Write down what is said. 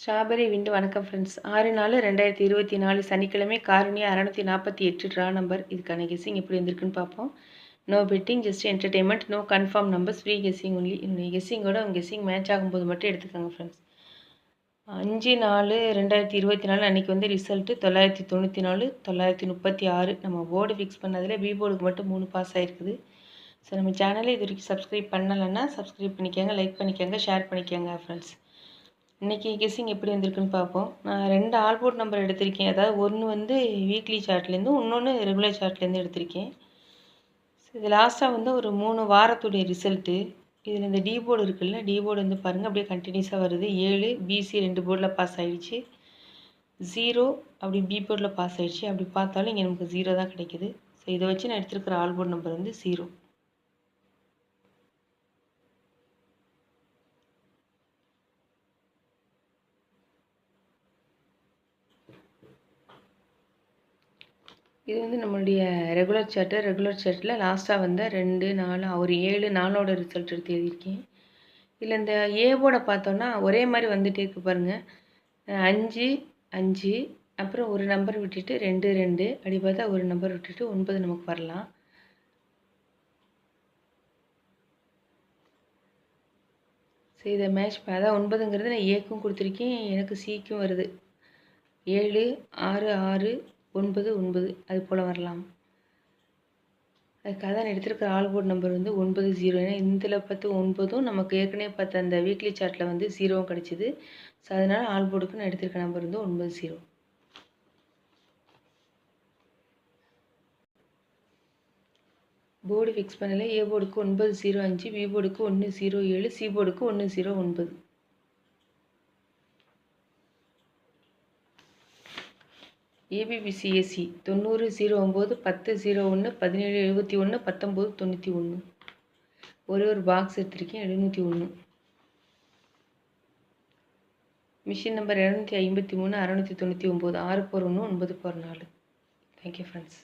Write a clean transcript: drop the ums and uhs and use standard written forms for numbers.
Strawberry விண்டு வணக்கம் friends. 6/4/2024 சனிக்கிழமை காரணியா 648 ட்ரா நம்பர். இதுக்கான கெஸ்ஸிங் எப்படி வந்திருக்குன்னு பார்ப்போம். No betting, just entertainment, no confirm numbers, free guessing only. என்னுடைய கெஸ்ஸிங்கோட உங்கள் கெஸ்ஸிங் மேட்ச் ஆகும்போது மட்டும் எடுத்துக்கோங்க ஃப்ரெண்ட்ஸ். 5/4/2024 அன்றைக்கி வந்து ரிசல்ட்டு 994 936. நம்ம போர்டு ஃபிக்ஸ் பண்ணதில் பி போர்டுக்கு மட்டும் 3 பாஸ் ஆகிருக்குது. ஸோ நம்ம சேனலை இது வரைக்கும் சப்ஸ்கிரைப் பண்ணலைன்னா சப்ஸ்கிரைப் பண்ணிக்கோங்க, லைக் பண்ணிக்கோங்க, ஷேர் பண்ணிக்கோங்க ஃப்ரெண்ட்ஸ். இன்றைக்கி கெஸ்ஸிங் எப்படி வந்திருக்குன்னு பார்ப்போம். நான் 2 ஆல்போர்ட் நம்பர் எடுத்திருக்கேன். அதாவது ஒன்று வந்து வீக்லி சார்ட்லேருந்து, இன்னொன்று ரெகுலர் சார்ட்லேருந்து எடுத்திருக்கேன். இது லாஸ்ட்டாக வந்து ஒரு 3 வாரத்துடைய ரிசல்ட்டு. இதில் இந்த டி போர்டு இருக்குல்ல, டி போர்டு வந்து பாருங்கள் அப்படியே கண்டினியூஸாக வருது. 7 பிசி 2 போர்டில் பாஸ் ஆகிடுச்சு, 0 அப்படி பி போர்டில் பாஸ் ஆகிடுச்சு. அப்படி பார்த்தாலும் இங்கே நமக்கு 0 தான் கிடைக்குது. ஸோ இதை வச்சு நான் எடுத்துருக்கிற ஆல்போர்ட் நம்பர் வந்து 0. இது வந்து நம்மளுடைய ரெகுலர் சார்ட்டில் லாஸ்ட்டாக வந்த 2 4 ஒரு 7 4ஓட ரிசல்ட் எடுத்து எழுதியிருக்கேன். இதில் இந்த ஏ போர்டை பார்த்தோன்னா ஒரே மாதிரி வந்துகிட்டே இருக்கு பாருங்கள். 5 5 அப்புறம் ஒரு நம்பர் விட்டுட்டு 2 2 அப்படி பார்த்தா ஒரு நம்பர் விட்டுட்டு 9 நமக்கு வரலாம். ஸோ இதை மேட்ச் அதான் 9ங்கிறது நான் ஏக்கும் கொடுத்துருக்கேன், எனக்கு சிக்கும் வருது. 7 6 6 9 9 அது போல் வரலாம். அதுக்காக நான் எடுத்திருக்கிற ஆல்போர்ட் நம்பர் வந்து 90. ஏன்னா இதில் பார்த்து 9ம் நமக்கு ஏற்கனவே பார்த்த அந்த வீக்லி சார்ட்டில் வந்து 0வும் கிடச்சிது. ஸோ அதனால் ஆல்போர்டுக்கு நான் எடுத்திருக்க நம்பர் வந்து 90. போர்டு ஃபிக்ஸ் பண்ணல. ஏ போர்டுக்கு 905, பி போர்டுக்கு 107, சி போர்டுக்கு 109. ஏபிபிசிஎஸ்சி 9009 1001 1771 1991. ஒரே ஒரு பாக்ஸ் எடுத்திருக்கேன், 701. Machine number 253 699 6 4 1 9 4 4. Thank you friends.